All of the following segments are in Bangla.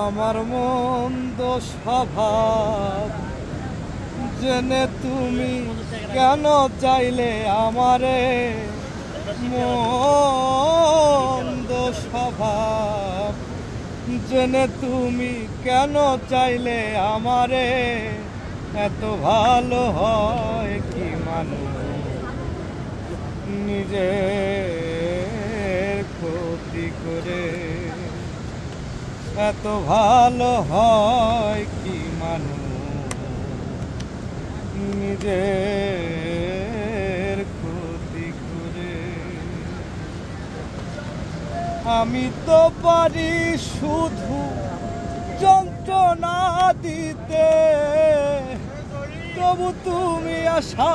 আমার মন্দ স্বভাব জেনে তুমি কেন চাইলে আমারে, মন্দ স্বভাব জেনে তুমি কেন চাইলে আমারে, এত ভালো হয় কি মানুষ নিজের ক্ষতি করে, এত ভালো হয় কি মানুষ নিজের ক্ষতি করে। আমি তো পারি শুধু যন্ত্রণা দিতে, তবু তুমি আশা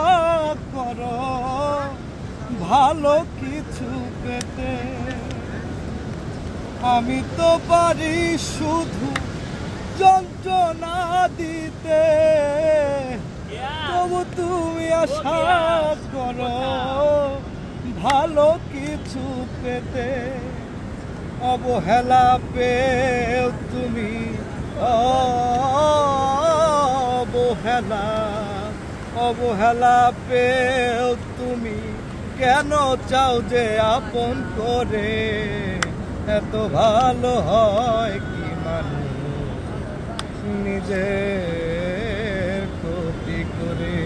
করো ভালো কিছু পেতে। আমি তো পারি শুধু যন্ত্রণা দিতে, তবু তুমি আশা করো ভালো কিছু পেতে। অবহেলা পেও তুমি, অবহেলা পেও তুমি কেন চাও যে আপন করে, এত ভালো হয় কি মানুষ নিজের ক্ষতি করে,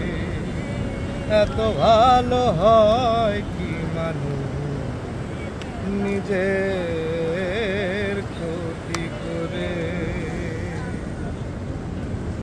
এত ভালো হয় কি মানুষ নিজের